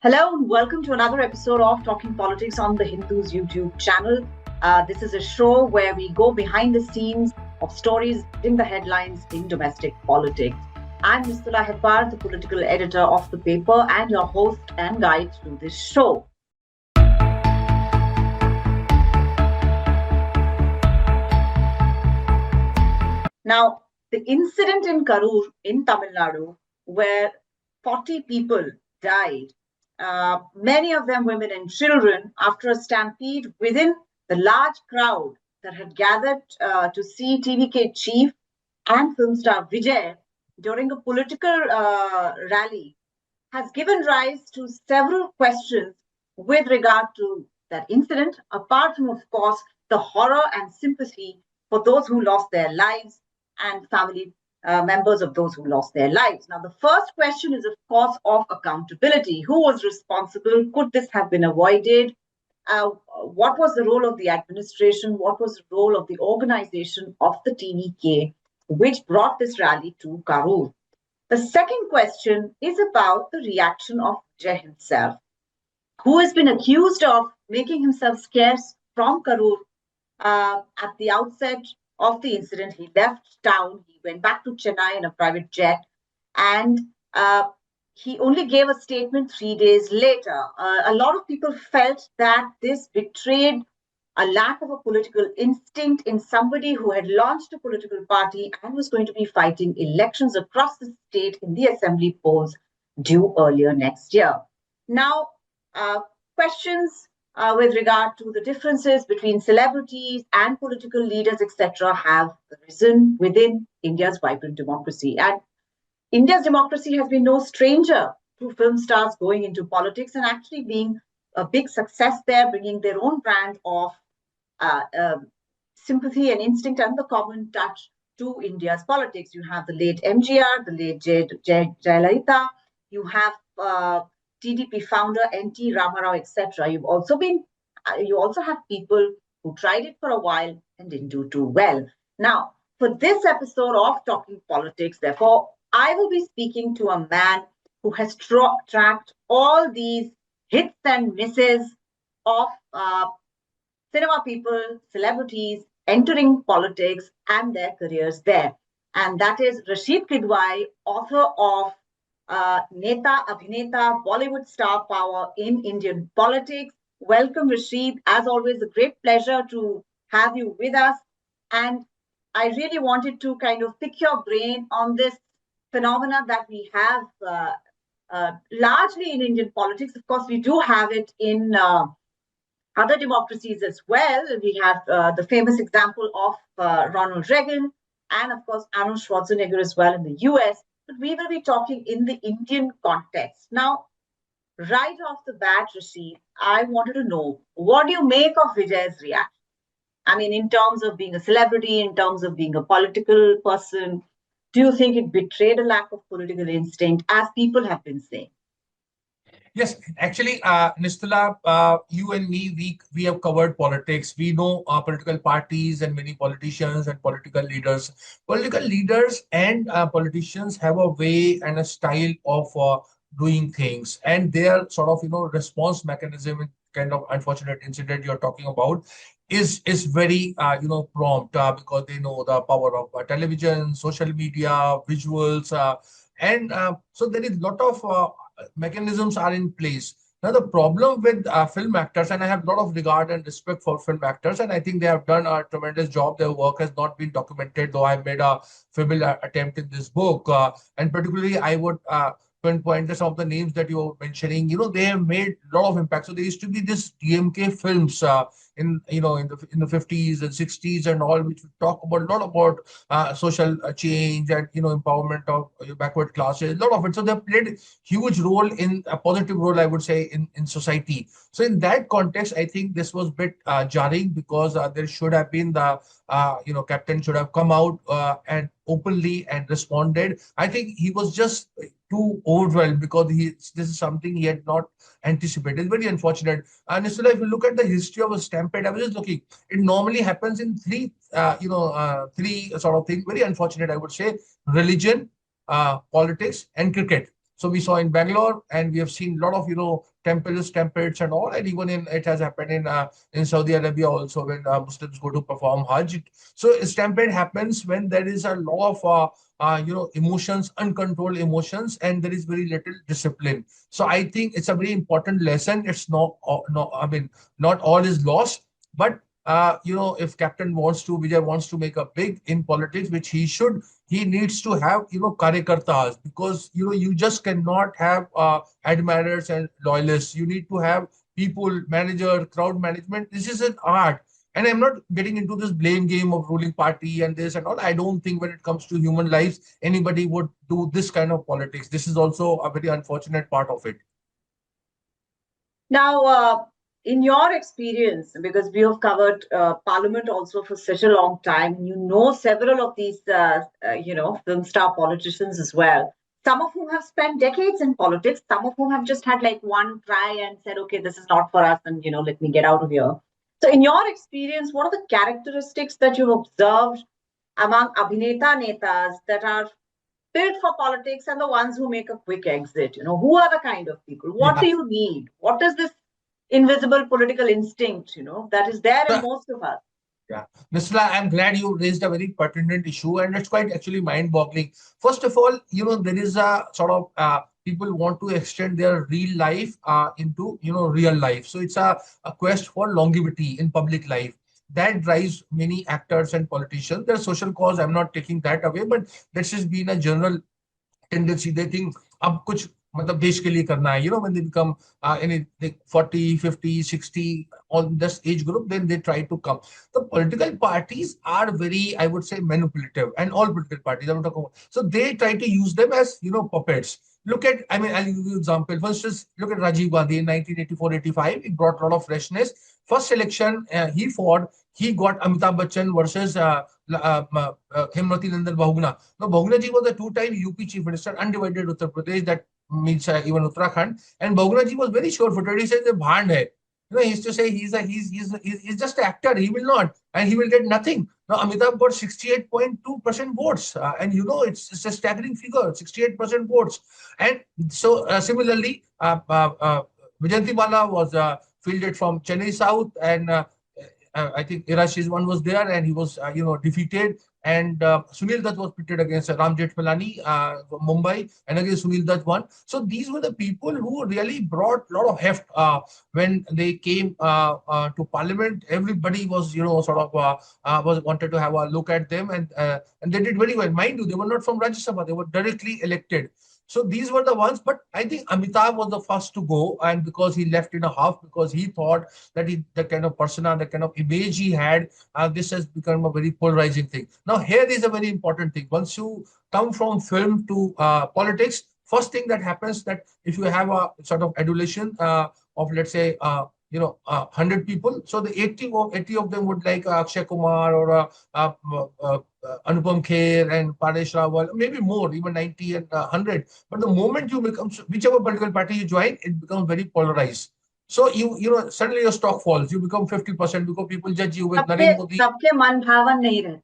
Hello and welcome to another episode of Talking Politics on the Hindu's YouTube channel. This is a show where we go behind the scenes of stories in the headlines in domestic politics. I'm Nistula Hepar, the political editor of the paper and your host and guide through this show. Now, the incident in Karur in Tamil Nadu, where 40 people died, many of them women and children, after a stampede within the large crowd that had gathered to see TVK chief and film star Vijay during a political rally, has given rise to several questions with regard to that incident, apart from, of course, the horror and sympathy for those who lost their lives and family members of those who lost their lives. Now, the first question is, of course, of accountability. Who was responsible? Could this have been avoided? What was the role of the administration? What was the role of the organization of the TVK, which brought this rally to Karur? The second question is about the reaction of Vijay himself, who has been accused of making himself scarce from Karur at the outset of the incident. He left town, he went back to Chennai in a private jet, and he only gave a statement 3 days later. A lot of people felt that this betrayed a lack of a political instinct in somebody who had launched a political party and was going to be fighting elections across the state in the assembly polls due earlier next year. Now, questions with regard to the differences between celebrities and political leaders, etc., have risen within India's vibrant democracy. And India's democracy has been no stranger to film stars going into politics and actually being a big success there, bringing their own brand of sympathy and instinct and the common touch to India's politics. You have the late MGR, the late Jayalalitha, you have TDP founder N.T. Ramarao, etc. You also have people who tried it for a while and didn't do too well. Now, for this episode of Talking Politics, therefore, I will be speaking to a man who has tracked all these hits and misses of cinema people, celebrities entering politics and their careers there. And that is Rashid Kidwai, author of Neta Abhineta, Bollywood Star Power in Indian Politics. Welcome, Rashid. As always, a great pleasure to have you with us. And I really wanted to kind of pick your brain on this phenomena that we have largely in Indian politics. Of course, we do have it in other democracies as well. We have the famous example of Ronald Reagan and, of course, Arnold Schwarzenegger as well in the US. But we will be talking in the Indian context. Now, right off the bat, Rashid, I wanted to know, what do you make of Vijay's reaction? I mean, in terms of being a celebrity, in terms of being a political person, do you think it betrayed a lack of political instinct, as people have been saying? Yes, actually, Nistula, you and me, we have covered politics. We know political parties and many politicians and political leaders. Political leaders and politicians have a way and a style of doing things, and their sort of response mechanism, kind of unfortunate incident you're talking about, is very prompt because they know the power of television, social media, visuals, and so there is a lot of mechanisms are in place. Now, the problem with film actors, and I have a lot of regard and respect for film actors, and I think they have done a tremendous job. Their work has not been documented, though I made a feeble attempt in this book. And particularly, I would pinpoint some of the names that you were mentioning. They have made a lot of impact. So there used to be this DMK films in the 50s and 60s and all, which would talk about a lot about social change and empowerment of backward classes, a lot of it. So they played huge role, in a positive role, I would say, in society. So in that context, I think this was a bit jarring, because there should have been the captain should have come out and openly and responded. I think he was just too overwhelmed, because this is something he had not anticipated. It's very unfortunate. And if you look at the history of a stampede, I was just looking. It normally happens in three sort of things. Very unfortunate, I would say: religion, politics, and cricket. So we saw in Bangalore, and we have seen a lot of temples, stampedes, and all, and even in it has happened in Saudi Arabia also when Muslims go to perform Hajj. So stampede happens when there is a lot of emotions, uncontrolled emotions, and there is very little discipline. So I think it's a very important lesson. It's not, no, I mean, not all is lost, but if Captain wants to, Vijay wants to make a big in politics, which he should, he needs to have, karyakartas, because, you just cannot have admirers and loyalists. You need to have people, manager, crowd management. This is an art. And I'm not getting into this blame game of ruling party and this and all. I don't think when it comes to human lives, anybody would do this kind of politics. This is also a very unfortunate part of it. Now, in your experience, because we have covered Parliament also for such a long time, you know several of these, film star politicians as well. Some of whom have spent decades in politics. Some of whom have just had like one try and said, "Okay, this is not for us," and let me get out of here. So, in your experience, what are the characteristics that you've observed among Abhineta Netas that are fit for politics and the ones who make a quick exit? Who are the kind of people? What do Yeah. you need? What is this invisible political instinct, that is there in So, most of us? yeah, Nisla, I'm glad you raised a very pertinent issue, and it's quite actually mind-boggling. First of all, there is a sort of people want to extend their real life into real life. So it's a quest for longevity in public life that drives many actors and politicians. Their social cause, I'm not taking that away, but that's just been a general tendency. They think अब कुछ मतलब देश के लिए करना है, when they become in 40, 50, 60, on this age group, then they try to come. The political parties are very, I would say, manipulative, and all political parties I'm talking about. So they try to use them as puppets. Look at, I mean, I'll give you an example. For instance, look at Rajiv Gandhi in 1984-85. He brought a lot of freshness. First election he fought, he got Amitabh Bachchan versus Hemrati Nandan Bahuguna. Now, Bahuguna ji was a two-time UP chief minister, undivided Uttar Pradesh, that means even Uttarakhand. And Bahuguna ji was very sure-footed. He said, "The bhand hai." He used to say he's just an actor. He will not, and he will get nothing. Now, Amitabh got 68.2% votes, and it's a staggering figure, 68% votes. And so, similarly, Vijayanti Mala was fielded from Chennai South, and I think Irash's one was there, and he was defeated. And Sunil Dutt was pitted against Ram Jethmalani from Mumbai, and again Sunil Dutt won. So these were the people who really brought a lot of heft when they came to Parliament. Everybody was sort of was wanted to have a look at them, and they did very well. Mind you, they were not from Rajya Sabha; they were directly elected. So these were the ones, but I think Amitabh was the first to go, and because he left in a half, because he thought that the kind of persona, the kind of image he had, this has become a very polarizing thing. Now, here is a very important thing. Once you come from film to politics, first thing that happens, that if you have a sort of adulation of, let's say, 100 people, so the 80 of them would like Akshay Kumar or Anupam Kher and Paresh Rawal, maybe more, even 90 and 100. But the moment you become, whichever political party you join, it becomes very polarized. So suddenly your stock falls. You become 50% because people judge you with सबके Narendra Modi. सबके मन भावन नहीं रहते.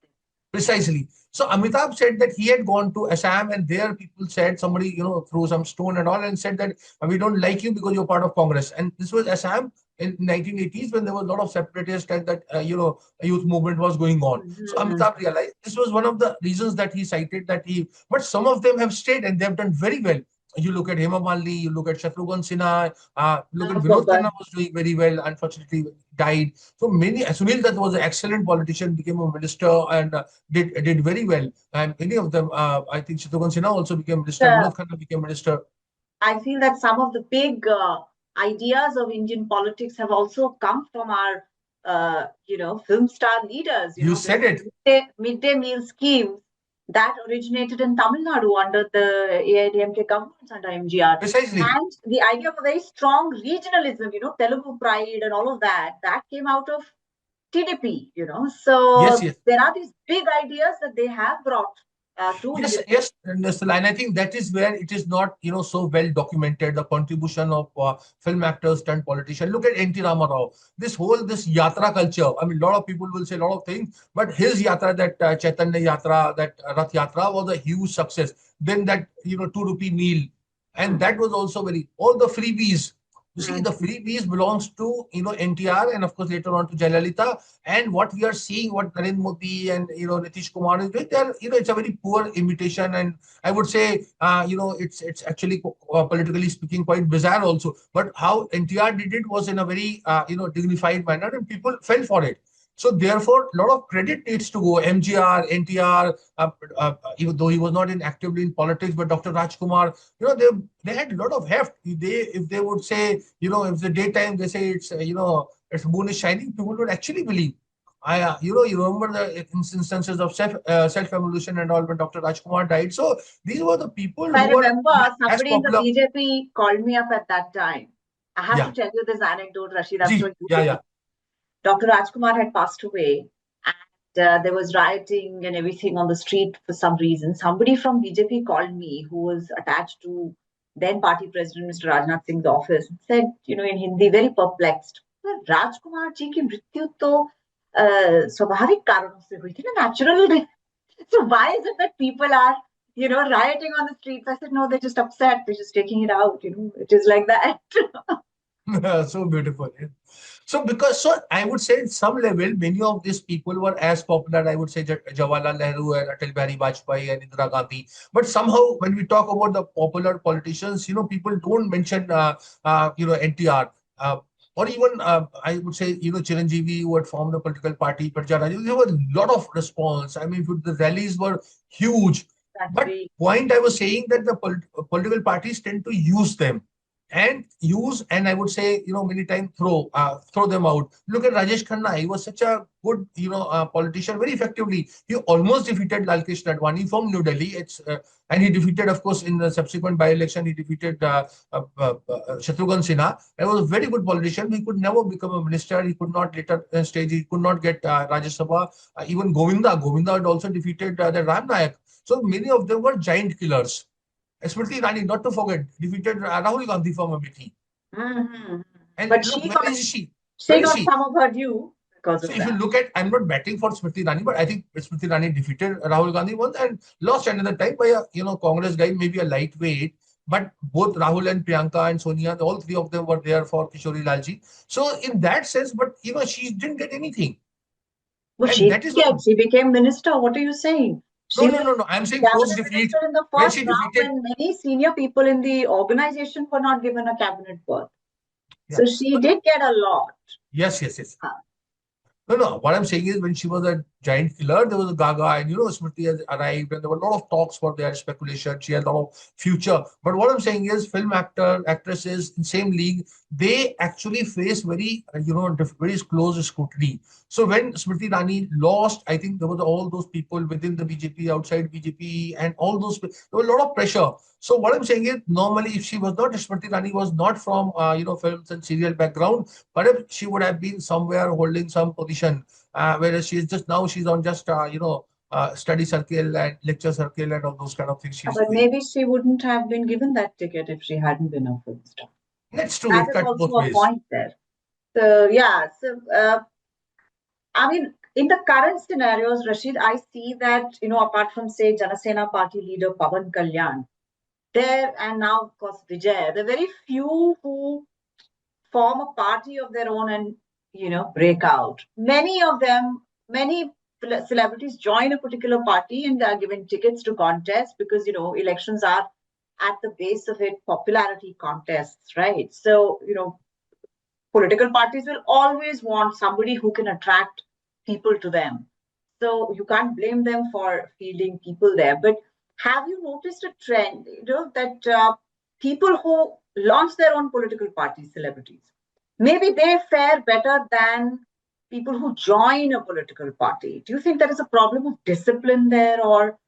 Precisely. So Amitabh said that he had gone to Assam, and there people said, somebody, threw some stone and all, and said that we don't like you because you're part of Congress. And this was Assam in 1980s, when there was a lot of separatist and that, a youth movement was going on. So Mhm. Amitabh realized this was one of the reasons that he cited, that but some of them have stayed and they have done very well. You look at Hema Malini, you look at Shatrughan Sinha, look at Vinod Super. Khanna was doing very well, unfortunately died. So many, Sunil Dutt was an excellent politician, became a minister, and did very well. And many of them, I think Shatrughan Sinha also became minister, Uh, Vinod Khanna became minister. I feel that some of the big ideas of Indian politics have also come from our, film star leaders. You There said were it midday meal schemes that originated in Tamil Nadu under the AIDMK governments under MGR. precisely. And the idea of a very strong regionalism, Telugu pride and all of that, that came out of TDP. Yes, So yes. there are these big ideas that they have brought to Yes, Indian. yes, Nestala. And I think that is where it is not, so well documented, the contribution of film actors turned politician. Look at N.T. Ramarao. This yatra culture. I mean, a lot of people will say a lot of things, but his yatra, that Chaitanya yatra, that Rath yatra, was a huge success. Then that, 2 rupee meal. And that was also very, all the freebies. You see, Mm. the freebies belongs to, NTR, and of course later on to Jayalalitha. And what we are seeing, what Narendra Modi and, Nitish Kumar is doing, they're, it's a very poor imitation. And I would say, it's actually politically speaking quite bizarre also. But how NTR did it was in a very, dignified manner, and people fell for it. So therefore, a lot of credit needs to go. MGR, NTR, even though he was not in actively in politics, but Dr. Rajkumar, they had a lot of heft. If they would say, if the daytime they say it's its moon is shining, people would actually believe. You remember the instances of self evolution and all when Dr. Rajkumar died. So these were the people I who were remember not as somebody in the popular. BJP called me up at that time. I have to Yeah, tell you this anecdote, Rashid. I'm Ji, sure you yeah, will. yeah. Dr. Rajkumar had passed away, and there was rioting and everything on the street for some reason. Somebody from BJP called me who was attached to then party president Mr. Rajnath Singh's office and said, in Hindi, very perplexed, Rajkumar ji की मृत्यु तो स्वाभाविक कारणों से हुई थी ना, natural. So why is it that people are, rioting on the streets? I said, no, they're just upset. They're just taking it out. It is like that. So beautiful. Yeah. So I would say at some level, many of these people were as popular, I would say, Jawaharlal Nehru and Atal Bihari Vajpayee and Indira Gandhi. But somehow, when we talk about the popular politicians, people don't mention, NTR. Or even, I would say, Chiranjeevi, who had formed a political party, Parjaraj, there were a lot of response. I mean, the rallies were huge. But Exactly. point I was saying that the political parties tend to use them and I would say, many times throw them out. Look at Rajesh Khanna. He was such a good, politician, very effectively. He almost defeated Lal Krishna Advani from New Delhi. And he defeated, of course, in the subsequent by-election, he defeated Shatrughan Sinha. He was a very good politician. He could never become a minister. He could not later stage. He could not get Rajya Sabha. Even Govinda had also defeated the Ram Nayak. So many of them were giant killers. Smriti Irani, not to forget, defeated Rahul Gandhi from Amethi. Hmm. And But look, she where got is she? she Where is got she? some of her due because So of if you that. look at, I'm not betting for Smriti Irani, but I think Smriti Irani defeated Rahul Gandhi once and lost another time by a Congress guy, maybe a lightweight. But both Rahul and Priyanka and Sonia, all three of them were there for Kishori Lalji. So in that sense, but she didn't get anything, Well, and she that is did. what. She became minister. What are you saying? No, She no, was no, no. I'm saying post cabinet defeat minister in the when first she round defeated. when many senior people in the organization were not given a cabinet berth. Yeah. So she No, no. did get a lot. Yes, yes, yes. Huh. No, no. What I'm saying is, when she was a giant killer, there was a Gaga, and Smriti has arrived, and there were a lot of talks for their speculation. She had a lot of future. But what I'm saying is, film actresses in same league, they actually face very, very close scrutiny. So when Smriti Rani lost, I think there was all those people within the BJP, outside BJP, and all those. There was a lot of pressure. So what I'm saying is, normally, if she was not, Smriti Rani was not from, films and serial background, perhaps she would have been somewhere holding some position, whereas she's just now she's on just study circle and lecture circle and all those kind of things she's But doing. maybe she wouldn't have been given that ticket if she hadn't been a film star. That's true. That It is cut also both a ways. point there. So yeah, I mean, in the current scenarios, Rashid, I see that, apart from say Janasena party leader Pawan Kalyan, there and now of course Vijay, there are very few who form a party of their own and break out. Many of them, many celebrities join a particular party and are given tickets to contest because elections are at the base of it popularity contests, right? So political parties will always want somebody who can attract people to them. So you can't blame them for fielding people there. But have you noticed a trend, that people who launch their own political parties, celebrities, maybe they fare better than people who join a political party? Do you think there is a problem of discipline there, or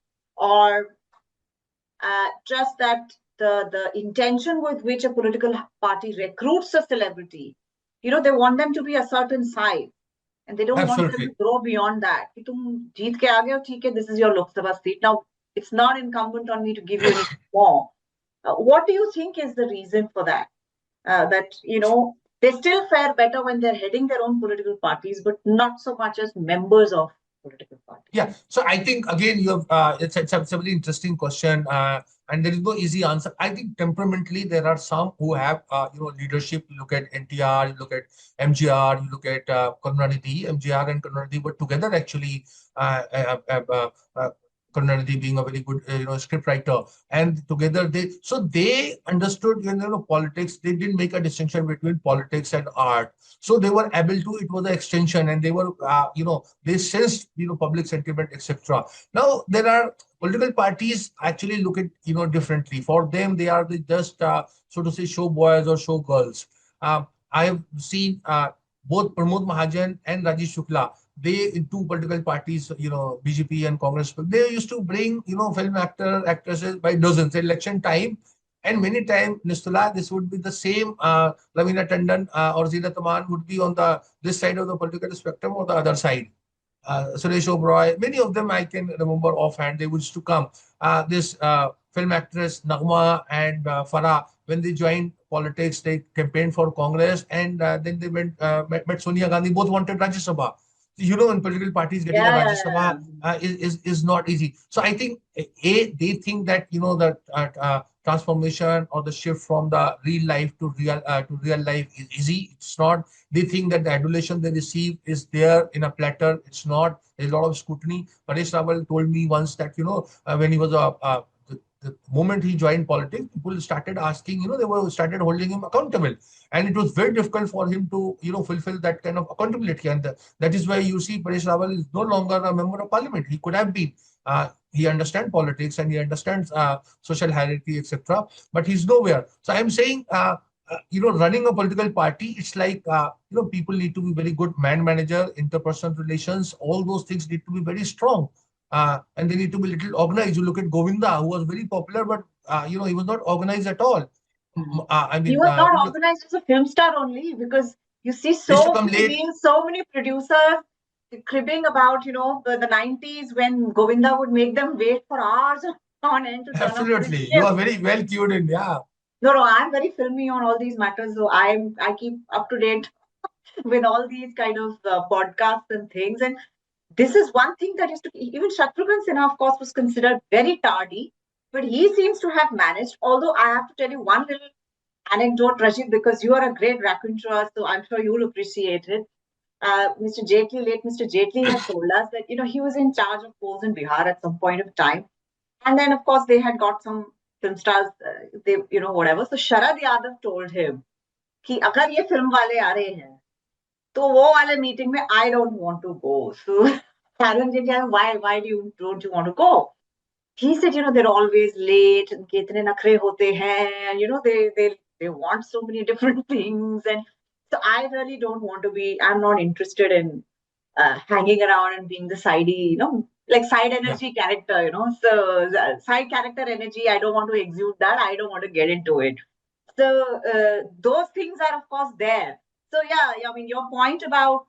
just that the intention with which a political party recruits a celebrity, they want them to be a certain size and they don't want them to Absolutely. grow beyond that. कि तुम जीत के आ गए हो, ठीक है, this is your Lok Sabha seat. Now, it's not incumbent on me to give you any more. What do you think is the reason for that? That, they still fare better when they're heading their own political parties, but not so much as members of political party? Yeah, so I think again you have it's a very interesting question, and there is no easy answer. I think temperamentally there are some who have leadership. You look at NTR, you look at MGR, you look at Karunanidhi. MGR and Karunanidhi were together actually. Uh, uh, uh, uh, uh, Karunanidhi being a very good script writer, and together they understood politics. They didn't make a distinction between politics and art, so they were able to. It was an extension, and they were they sensed public sentiment, etc. Now there are political parties actually look at differently. For them they are the just so to say show boys or show girls. I have seen both Pramod Mahajan and Rajesh Shukla, they in two political parties, BJP and Congress, they used to bring film actresses by dozens at election time. And many times, Nistula, this would be the same. Lavina Tandon or Zeenat Aman would be on the this side of the political spectrum or the other side. Suresh Oberoi, many of them I can remember offhand. They used to come. This film actress Nagma and Farah, when they joined politics, they campaigned for Congress, and then they met Sonia Gandhi. Both wanted Rajya Sabha. In political parties, getting a Yeah, Rajya yeah, Sabha is not easy. So I think they think that the transformation or the shift from the real life to real life is easy. It's not. They think that the adulation they receive is there in a platter. It's not. There's a lot of scrutiny. Paresh Rawal told me once that when he was the moment he joined politics, people started asking, they were started holding him accountable, and it was very difficult for him to fulfill that kind of accountability. And that is why you see Paresh Rawal is no longer a member of parliament. He could have been. He understands politics and he understands social hierarchy, etc. But he's nowhere. So I'm saying, running a political party, it's like, people need to be very good man manager, interpersonal relations, all those things need to be very strong. And they need to be little organized. You look at Govinda, who was very popular, but he was not organized at all. I he mean, was not organized as a film star only, because you see they used to so come many late. reels, so many producers cribbing about the 90s, when Govinda would make them wait for hours on end to turn up for his Absolutely, you shift. are very well cued in. Yeah, No, no, I'm very filmy on all these matters, so I keep up to date with all these kind of podcasts and things. And this is one thing that used to, even Shatrughan Sinha, of course, was considered very tardy, but he seems to have managed. Although I have to tell you one little anecdote, Rashid, because you are a great raconteur, so I'm sure you'll appreciate it. Mr. Jaitley, late Mr. Jaitley, had told us that he was in charge of polls in Bihar at some point of time, and then of course they had got some film stars, they whatever. So Sharad Yadav told him कि अगर ये film वाले आ रहे हैं तो वो वाले meeting में I don't want to go. So Karan ji, why don't you want to go? He said, they're always late, उनके इतने नखरे होते हैं, and they want so many different things, and so I really don't want to be. I'm not interested in hanging around and being the sidey, like side yeah, energy character, So side character energy, I don't want to exude that. I don't want to get into it. So those things are, of course, there. So yeah, I mean, your point about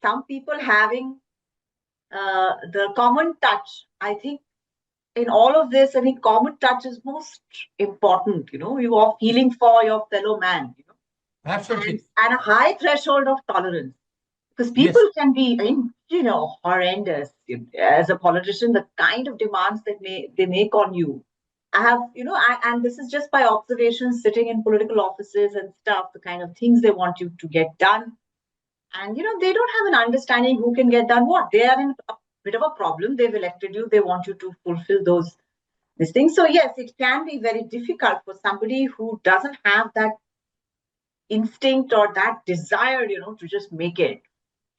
some people having the common touch, I think in all of this, I think common touch is most important. You are feeling for your fellow man, absolutely. and a high threshold of tolerance, because people Yes, can be, horrendous. As a politician, the kind of demands that they make on you. I have, and this is just by observation, sitting in political offices and stuff, the kind of things they want you to get done. And, they don't have an understanding who can get done what. They are in a bit of a problem. They've elected you. They want you to fulfill these things. So, yes, it can be very difficult for somebody who doesn't have that instinct or that desire, to just make it.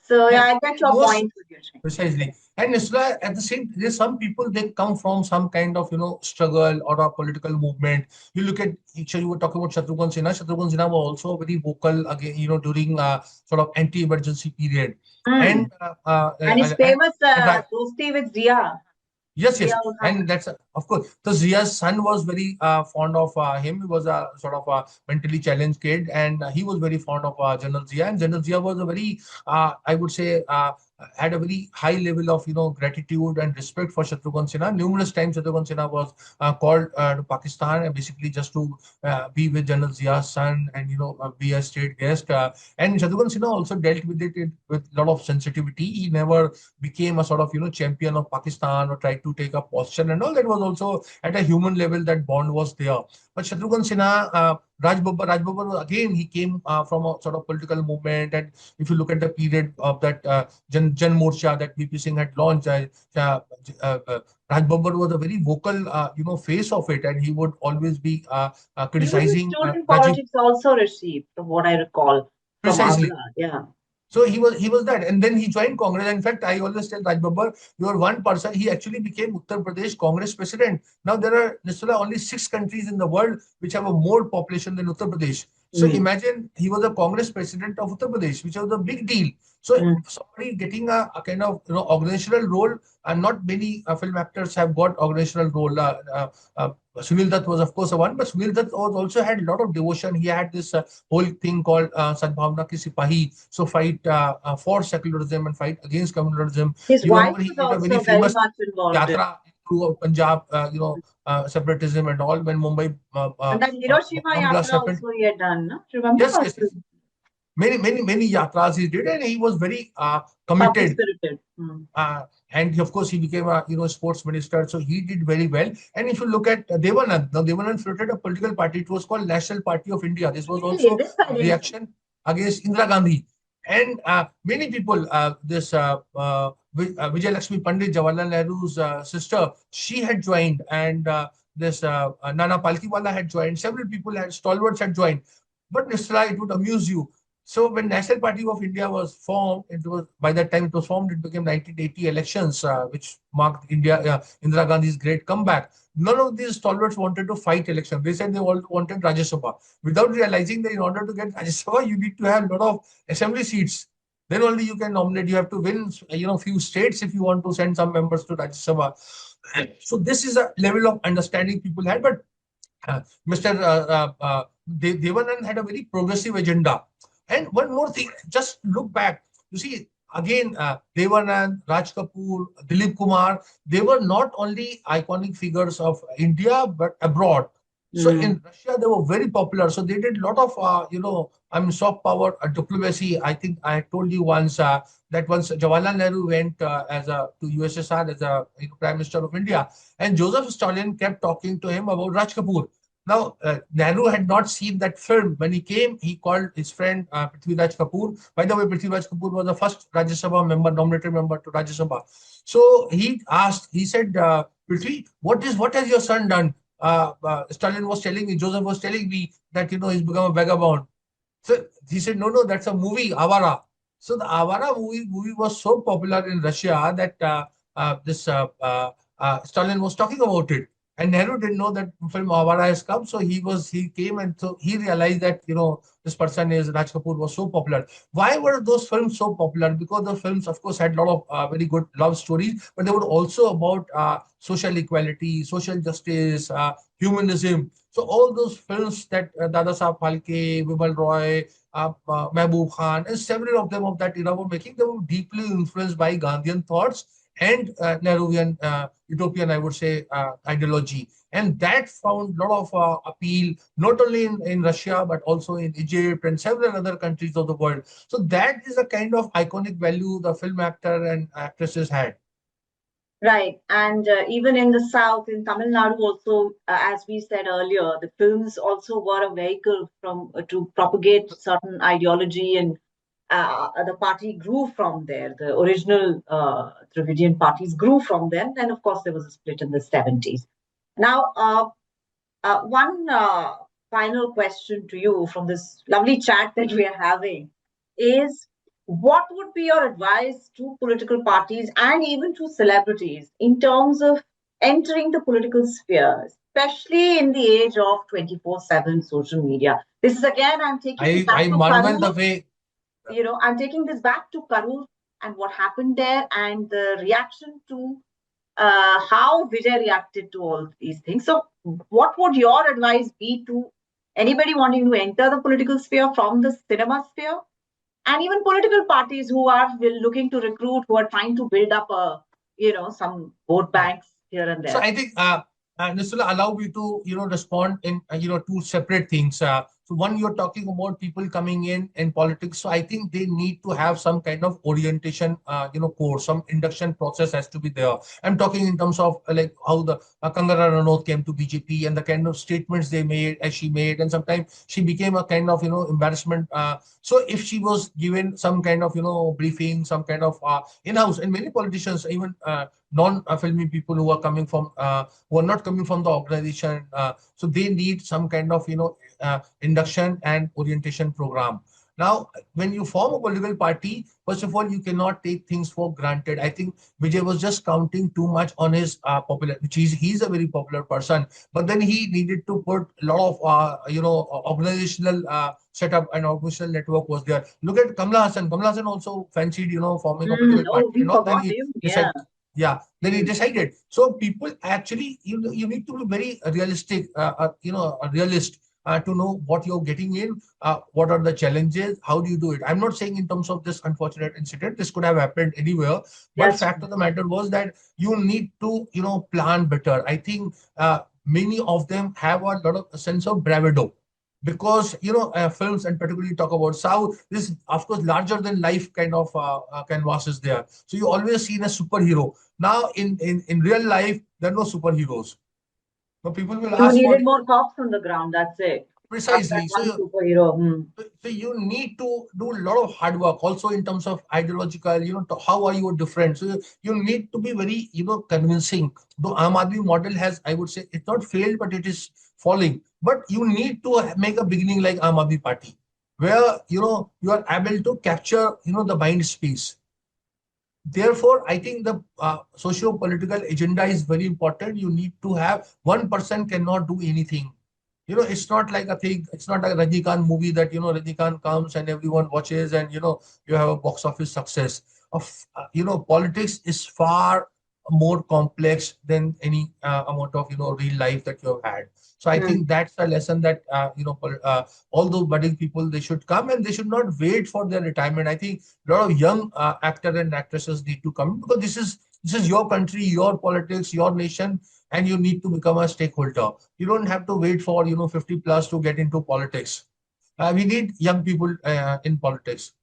So, yeah, yes, I get and your most point with your saying. precisely. And Nisra, at the same, there's some people they come from some kind of struggle or a political movement. You look at you were talking about Shatrughan Sinha. Shatrughan Sinha was also very vocal again, during sort of anti-emergency period, Mm. and And his famous and dosti with Zia. yes, Zia yes, ul Haq. and that's Of course, so Zia's son was very fond of him. He was a sort of a mentally challenged kid, and he was very fond of General Zia. And General Zia was a very, I would say, had a very high level of gratitude and respect for Shatrughan Sinha. Numerous times Shatrughan Sinha was called to Pakistan, and basically just to be with General Zia's son and be a state guest. And Shatrughan Sinha also dealt with it with a lot of sensitivity. He never became a sort of champion of Pakistan or tried to take a posture and all. That was also at a human level, that bond was there. But Shatrughan Sinha, Raj Babbar again, he came from a sort of political movement. And if you look at the period of that Jan Morcha that VP Singh had launched, Raj Babbar was a very vocal face of it, and he would always be He was in criticizing student Rajiv. politics also, Rishi, from what I recall, from Precisely. Agra. Yeah. So he was that, and then he joined Congress. In fact, I always tell Raj Babbar, you are one person. He actually became Uttar Pradesh Congress president. Now there are, Nisula, only 6 countries in the world which have a more population than Uttar Pradesh. So Mm. imagine he was a Congress president of Uttar Pradesh, which was a big deal. So Mm. somebody getting a kind of organizational role, and not many film actors have got organizational role. Sunil Dutt was of course a one, but Sunil Dutt was also had a lot of devotion. He had this whole thing called Sadbhavna Ki Sipahi, so fight for secularism and fight against communalism. His You wife remember he was did a very also very famous much involved in. yatra through Punjab, separatism and all, when Mumbai And that Hiroshima bomb blast Yatra happened. also he had done, no? Remember? Yes, yes, yes. Many yatras he did, and he was very Public committed. spirited. Mm. And of course, he became a sports minister, so he did very well. And if you look at Devanand, now Devanand floated a political party. It was called National Party of India. This was Really? also This I a didn't know. reaction against Indira Gandhi. And many people, this Vijay Lakshmi Pandit, Jawaharlal Nehru's sister, she had joined, and this Nana Palkiwala had joined. Several people had stalwarts had joined. But Nisra, it would amuse you. So when National Party of India was formed, it was by that time it was formed. It became 1980 elections, which marked Indira Gandhi's great comeback. None of these stalwarts wanted to fight election. They said they all wanted Rajya Sabha, without realizing that in order to get Rajya Sabha, you need to have a lot of assembly seats. Then only you can nominate. You have to win, few states if you want to send some members to Rajya Sabha. So this is a level of understanding people had. But Mr. Devanand had a very progressive agenda. And one more thing, just look back. You see, again, Devanand, Raj Kapoor, Dilip Kumar, they were not only iconic figures of India, but abroad. So Mm. in Russia, they were very popular. So they did a lot of, soft power diplomacy. I think I told you once that once Jawaharlal Nehru went to USSR as a Prime Minister of India, and Joseph Stalin kept talking to him about Raj Kapoor. Now, Nehru had not seen that film. When he came, he called his friend Prithviraj Kapoor. By the way, Prithviraj Kapoor was the first Rajya Sabha member, nominated member to Rajya Sabha. So he said, Prithvi, what has your son done? Stalin was telling me, Joseph was telling me that, he's become a vagabond. So he said, no, that's a movie, Avara. So the Avara movie was so popular in Russia that this Stalin was talking about it. And Nehru didn't know that film Avara has come. So he came, and so he realized that, this person is Raj Kapoor was so popular. Why were those films so popular? Because the films, of course, had a lot of very good love stories, but they were also about social equality, social justice, humanism. So all those films that Dada Saab Phalke, Vimal Roy, Mehboob Khan, and several of them of that era were making, they were deeply influenced by Gandhian thoughts and Nehruvian utopian, I would say, ideology. And that found a lot of appeal, not only in Russia, but also in Egypt and several other countries of the world. So that is a kind of iconic value the film actor and actresses had. Right. And even in the South, in Tamil Nadu also, as we said earlier, the films also were a vehicle from to propagate certain ideology, and the party grew from there. The original Dravidian parties grew from them. And of course, there was a split in the 70s. Now, one final question to you from this lovely chat that we are having is, what would be your advice to political parties and even to celebrities in terms of entering the political sphere, especially in the age of 24/7 social media? This is again, I'm taking it back I to marvel the Karur. way. I'm taking this back to Karur and what happened there and the reaction to how Vijay reacted to all these things. So, what would your advice be to anybody wanting to enter the political sphere from the cinema sphere, and even political parties who are looking to recruit, who are trying to build up some vote Yeah. banks here and So there? I think Nisula, allow me to respond in two separate things. So one, you're talking about people coming in politics. So I think they need to have some kind of orientation, course, some induction process has to be there. I'm talking in terms of like how the Kangana Ranaut came to BJP and the kind of statements they made, as she made, and sometimes she became a kind of embarrassment. So if she was given some kind of briefing, some kind of in-house, and many politicians, even non-filmy people who are coming from who are not coming from the organization, so they need some kind of induction and orientation program. Now, when you form a political party, first of all, you cannot take things for granted. I think Vijay was just counting too much on his popular, which he's a very popular person, but then he needed to put a lot of organizational setup and organizational network was there. Look at Kamala Hassan. Kamala Hassan also fancied forming a political Oh, party we and all. Then forgot he him. Yeah. decided, yeah, then he Mm. decided. So people actually, you need to be very realistic, a realist, to know what you're getting in, what are the challenges, how do you do it. I'm not saying in terms of this unfortunate incident, this could have happened anywhere, but That's fact true. of the matter was that you need to, plan better. I think many of them have a lot of sense of bravado because films and particularly talk about South. This of course larger than life kind of canvas is there. So you always seen a superhero. Now in real life there are no superheroes. So people will You ask for needed more cops on the ground. That's it. Not that precisely. So one superhero. Hmm. you need to do a lot of hard work also in terms of ideological, how are you different. So you need to be very, convincing. Though Aam Aadmi model has, I would say, it's not failed, but it is falling. But you need to make a beginning like Aam Aadmi Party, where, you are able to capture, the mind space. Therefore, I think the socio-political agenda is very important. You need to have one person cannot do anything. It's not like a thing. It's not like a Rajnikant movie that Rajnikant comes and everyone watches and you have a box office success. Politics is far more complex than any amount of real life that you have had. So I Hmm. think that's a lesson that all those budding people, they should come and they should not wait for their retirement. I think a lot of young actors and actresses need to come because this is your country, your politics, your nation, and you need to become a stakeholder. You don't have to wait for 50 plus to get into politics. We need young people in politics.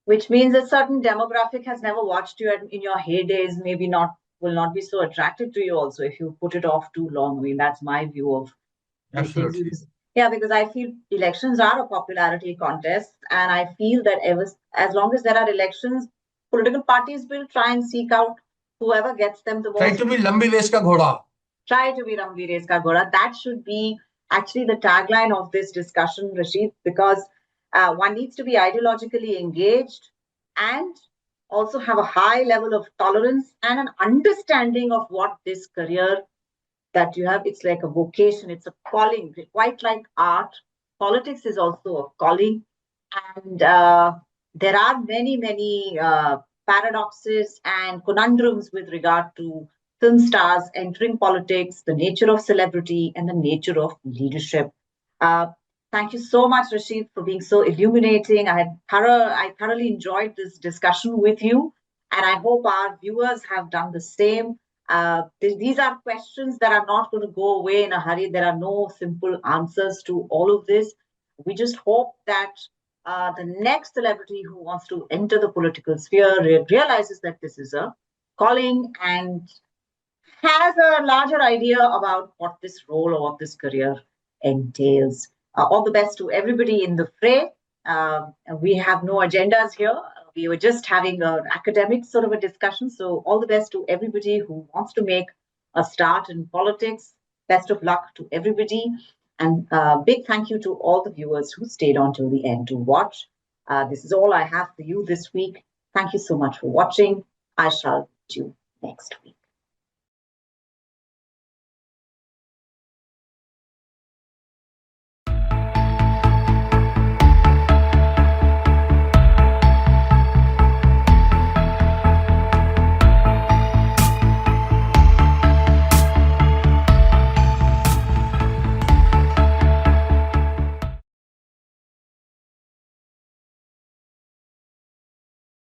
Which means a certain demographic has never watched you in your heydays, maybe not, will not be so attractive to you also if you put it off too long. I mean, that's my view of these things. Absolutely. Yeah, because I feel elections are a popularity contest, and I feel that as long as there are elections, political parties will try and seek out whoever gets them the Try most. to be lambi race ka ghoda. Try to be Ramveer Ka Ghoda. That should be actually the tagline of this discussion, Rashid, because one needs to be ideologically engaged and also have a high level of tolerance and an understanding of what this career that you have, it's like a vocation, it's a calling, quite like art. Politics is also a calling. And there are many, many paradoxes and conundrums with regard to film stars entering politics, the nature of celebrity, and the nature of leadership. Uh, Thank you so much, Rashid, for being so illuminating. I thoroughly enjoyed this discussion with you, and I hope our viewers have done the same. These are questions that are not going to go away in a hurry. There are no simple answers to all of this. We just hope that the next celebrity who wants to enter the political sphere realizes that this is a calling and has a larger idea about what this role or what this career entails. All the best to everybody in the fray. We have no agendas here. We were just having an academic sort of a discussion. So, all the best to everybody who wants to make a start in politics. Best of luck to everybody. And big thank you to all the viewers who stayed on till the end to watch. This is all I have for you this week. Thank you so much for watching. I shall see you next week.